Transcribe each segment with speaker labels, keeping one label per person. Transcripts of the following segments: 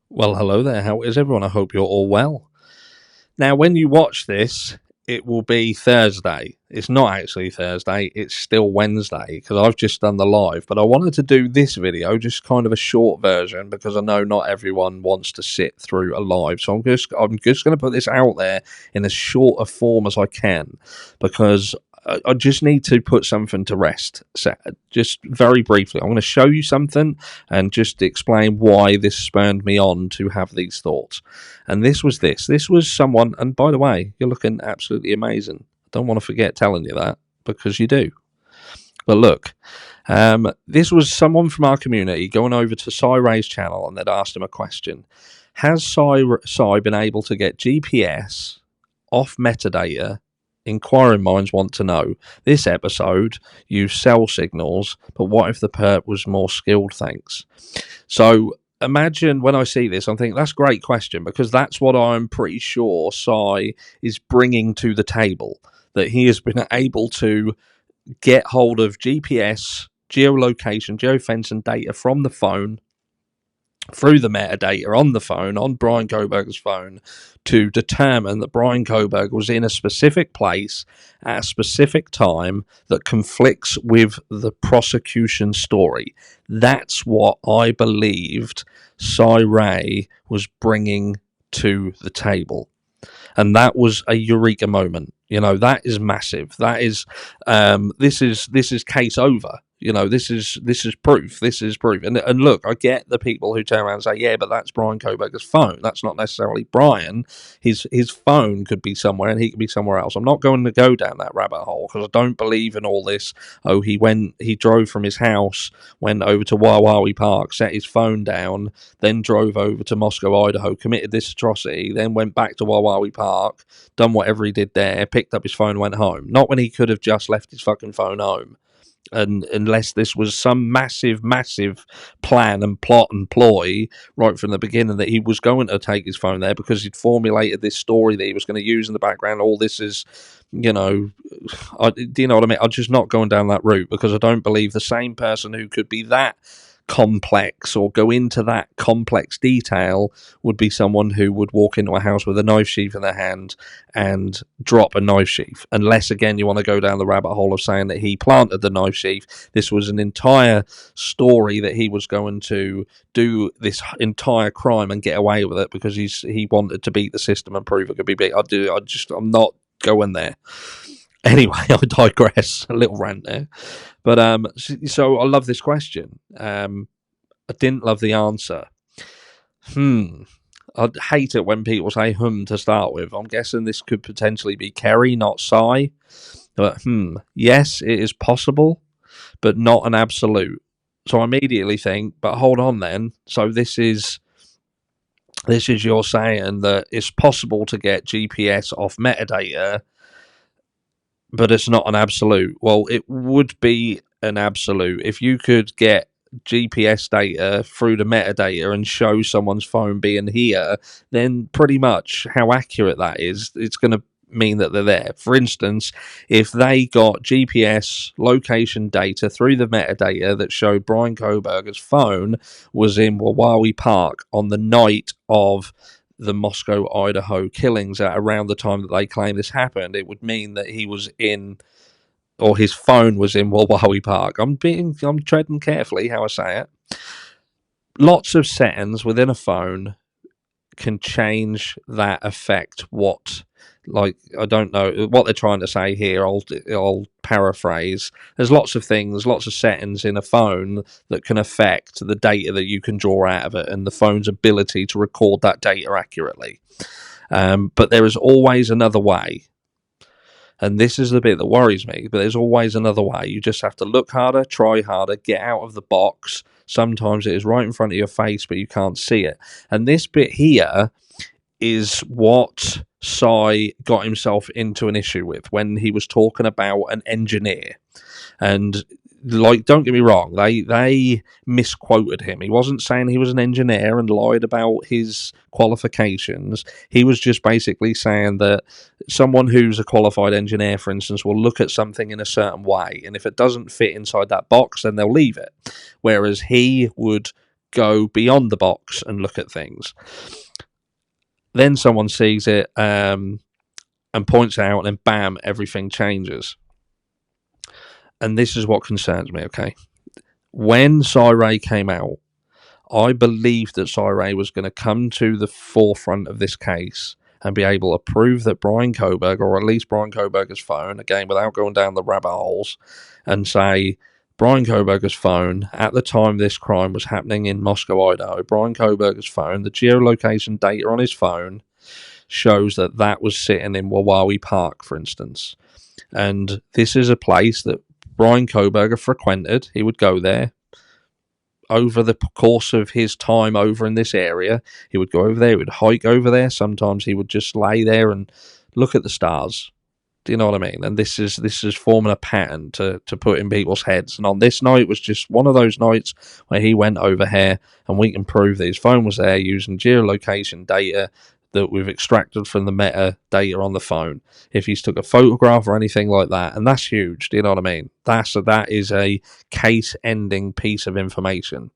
Speaker 1: Well, hello there. How is everyone? I hope you're all well. Now, when you watch this, it will be Thursday. It's not actually Thursday, it's still Wednesday because I've just done the live. But I wanted to do this video, just kind of a short version, because I know not everyone wants to sit through a live. So I'm just going to put this out there in as short a form as I can, because I just need to put something to rest. So, just very briefly, I'm going to show you something and just explain why this spurred me on to have these thoughts. And this was this. This was someone, and by the way, you're looking absolutely amazing. I don't want to forget telling you that, because you do. But look, this was someone from our community going over to Cy Ray's channel, and they'd asked him a question. Has Cy been able to get GPS off metadata? Inquiring minds want to know. This episode used cell signals, but what if the perp was more skilled? Thanks. So imagine when I see this, I'm thinking that's a great question, because that's what I'm pretty sure Cy is bringing to the table. That he has been able to get hold of GPS, geolocation, geofencing data from the phone, through the metadata on the phone, on Bryan Kohberger's phone, to determine that Bryan Kohberger was in a specific place at a specific time that conflicts with the prosecution story. That's what I believed Cy Ray was bringing to the table. And that was a eureka moment. You know, that is massive. That is, this is case over. You know, this is proof. This is proof. And look, I get the people who turn around and say, yeah, but that's Bryan Kohberger's phone. That's not necessarily Bryan. His phone could be somewhere and he could be somewhere else. I'm not going to go down that rabbit hole, because I don't believe in all this. Oh, he drove from his house, went over to Wawawi Park, set his phone down, then drove over to Moscow, Idaho, committed this atrocity, then went back to Wawawi Park, done whatever he did there, picked up his phone, went home. Not when he could have just left his fucking phone home. And unless this was some massive plan and plot and ploy right from the beginning, that he was going to take his phone there because he'd formulated this story that he was going to use in the background. All this is, you know, do you know what I mean? I'm just not going down that route, because I don't believe the same person who could be that complex or go into that complex detail would be someone who would walk into a house with a knife sheath in their hand and drop a knife sheath. Unless, again, you want to go down the rabbit hole of saying that he planted the knife sheath. This was an entire story that he was going to do this entire crime and get away with it because he wanted to beat the system and prove it could be beat. I'm not going there. Anyway, I digress. A little rant there. But so I love this question. I didn't love the answer. I'd hate it when people say to start with. I'm guessing this could potentially be Kerry, not Cy. But yes, it is possible, but not an absolute. So I immediately think, but hold on then. So this is you're saying that it's possible to get GPS off metadata, but it's not an absolute. Well, it would be an absolute if you could get GPS data through the metadata and show someone's phone being here. Then pretty much how accurate that is, it's going to mean that they're there. For instance, if they got GPS location data through the metadata that showed Bryan Kohberger's phone was in Wawawi Park on the night of the Moscow, Idaho killings at around the time that they claim this happened, it would mean that he was in, or his phone was in Wawawi Park. I'm treading carefully how I say it. Lots of settings within a phone can change that effect. I don't know what they're trying to say here. I'll paraphrase. There's lots of things, lots of settings in a phone that can affect the data that you can draw out of it and the phone's ability to record that data accurately. But there is always another way. And this is the bit that worries me, but there's always another way. You just have to look harder, try harder, get out of the box. Sometimes it is right in front of your face, but you can't see it. And this bit here is what Cy got himself into an issue with when he was talking about an engineer. And don't get me wrong, they misquoted him. He wasn't saying he was an engineer and lied about his qualifications. He was just basically saying that someone who's a qualified engineer, for instance, will look at something in a certain way, and if it doesn't fit inside that box, then they'll leave it. Whereas he would go beyond the box and look at things. Then someone sees it and points out, and then bam, everything changes. And this is what concerns me, okay? When Sirey came out, I believed that Sirey was going to come to the forefront of this case and be able to prove that Bryan Kohberger, or at least Bryan Kohberger's phone, again, without going down the rabbit holes, and say, Bryan Kohberger's phone, at the time this crime was happening in Moscow, Idaho, Bryan Kohberger's phone, the geolocation data on his phone shows that that was sitting in Wawawi Park, for instance. And this is a place that Bryan Kohberger frequented. He would go there over the course of his time over in this area. He would go over there, he would hike over there. Sometimes he would just lay there and look at the stars. Do you know what I mean? And this is forming a pattern to put in people's heads. And on this night was just one of those nights where he went over here, and we can prove that his phone was there using geolocation data that we've extracted from the metadata on the phone. If he's took a photograph or anything like that, and that's huge. Do you know what I mean? That is a case-ending piece of information.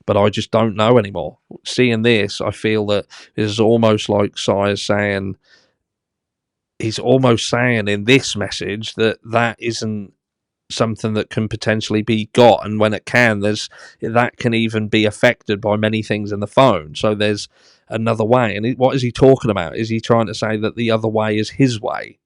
Speaker 1: But I just don't know anymore. Seeing this, I feel that this is almost like Sire's saying, he's almost saying in this message that isn't something that can potentially be got, and when it can, that can even be affected by many things in the phone. So there's another way. And what is he talking about? Is he trying to say that the other way is his way?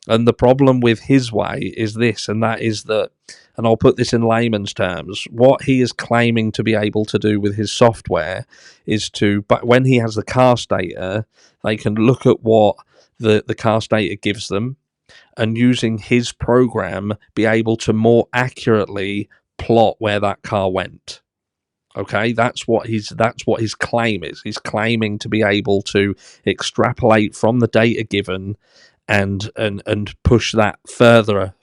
Speaker 1: And the problem with his way is this, and that is that, and I'll put this in layman's terms, what he is claiming to be able to do with his software is but when he has the cast data, they can look at what the cast data gives them, and using his program be able to more accurately plot where that car went. Okay, that's what his claim is. He's claiming to be able to extrapolate from the data given and push that further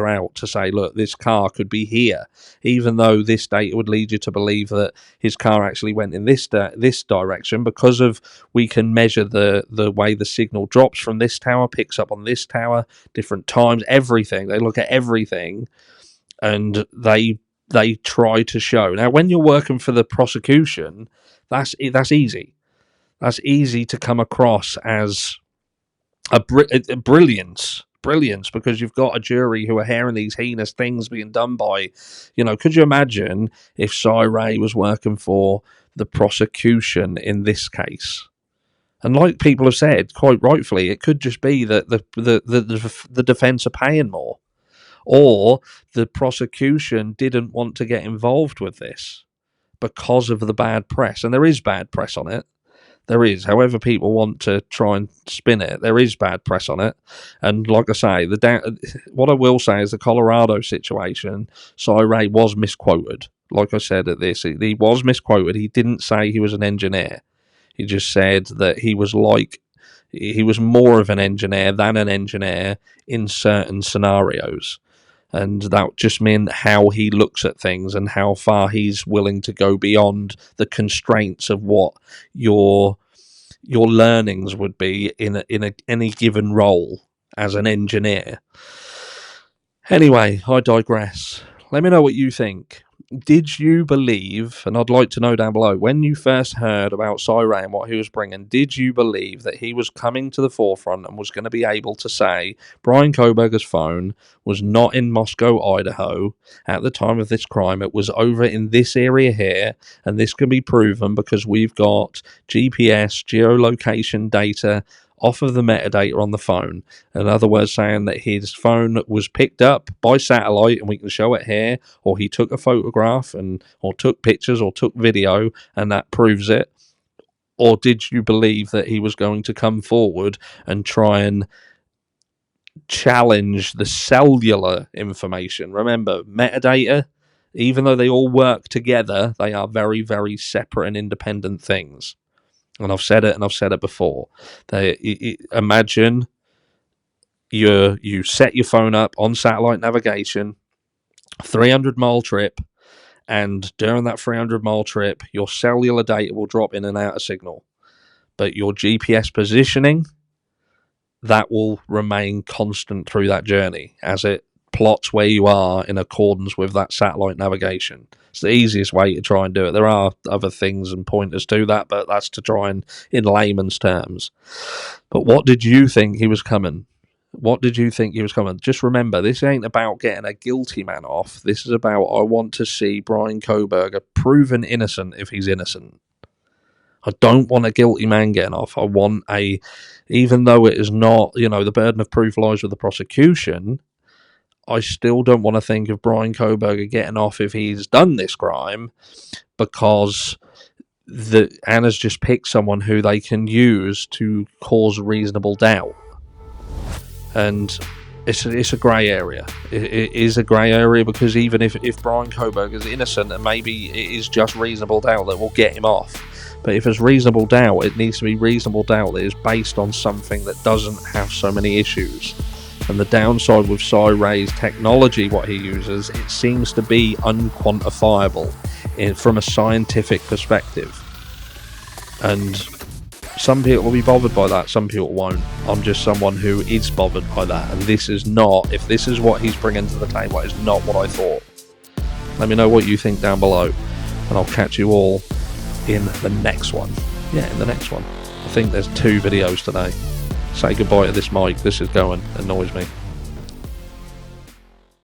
Speaker 1: out to say, look, this car could be here, even though this data would lead you to believe that his car actually went in this direction, because of we can measure the way the signal drops from this tower, picks up on this tower, different times, everything. They look at everything, and they try to show. Now, when you're working for the prosecution, that's easy. That's easy to come across as a brilliance, because you've got a jury who are hearing these heinous things being done by, could you imagine if Sirey was working for the prosecution in this case? And like people have said, quite rightfully, it could just be that the defence are paying more, or the prosecution didn't want to get involved with this because of the bad press. And there is bad press on it. There is, however people want to try and spin it, there is bad press on it. And like I say, what I will say is the Colorado situation, Sirey was misquoted. Like I said at this, he was misquoted. He didn't say he was an engineer. He just said that he was more of an engineer than an engineer in certain scenarios. And that just meant how he looks at things and how far he's willing to go beyond the constraints of what your learnings would be in any given role as an engineer. Anyway, I digress. Let me know what you think. Did you believe, and I'd like to know down below, when you first heard about Sirey and what he was bringing, did you believe that he was coming to the forefront and was going to be able to say Bryan Kohberger's phone was not in Moscow, Idaho at the time of this crime, it was over in this area here, and this can be proven because we've got GPS geolocation data off of the metadata on the phone? In other words, saying that his phone was picked up by satellite and we can show it here, or he took a photograph or took pictures or took video and that proves it? Or did you believe that he was going to come forward and try and challenge the cellular information? Remember, metadata, even though they all work together, they are very, very separate and independent things. And I've said it, and I've said it before. Imagine you set your phone up on satellite navigation, 300-mile trip, and during that 300-mile trip, your cellular data will drop in and out of signal. But your GPS positioning, that will remain constant through that journey as it plots where you are in accordance with that satellite navigation. It's the easiest way to try and do it. There are other things and pointers to that, but that's to try and, in layman's terms. But what did you think he was coming? What did you think he was coming? Just remember, this ain't about getting a guilty man off. This is about, I want to see Bryan Kohberger proven innocent if he's innocent. I don't want a guilty man getting off. I want even though it is not, the burden of proof lies with the prosecution, I still don't want to think of Bryan Kohberger getting off if he's done this crime, because Anna's just picked someone who they can use to cause reasonable doubt. And it's a grey area. It is a grey area, because even if Bryan Kohberger is innocent, and maybe it is just reasonable doubt that will get him off, but if it's reasonable doubt, it needs to be reasonable doubt that is based on something that doesn't have so many issues. And the downside with Cy-Ray's technology, what he uses, it seems to be unquantifiable from a scientific perspective. And some people will be bothered by that, some people won't. I'm just someone who is bothered by that, and this is not, if this is what he's bringing to the table, it's not what I thought. Let me know what you think down below, and I'll catch you all in the next one. Yeah, in the next one. I think there's 2 videos today. Say goodbye to this mic. This is going, annoys me.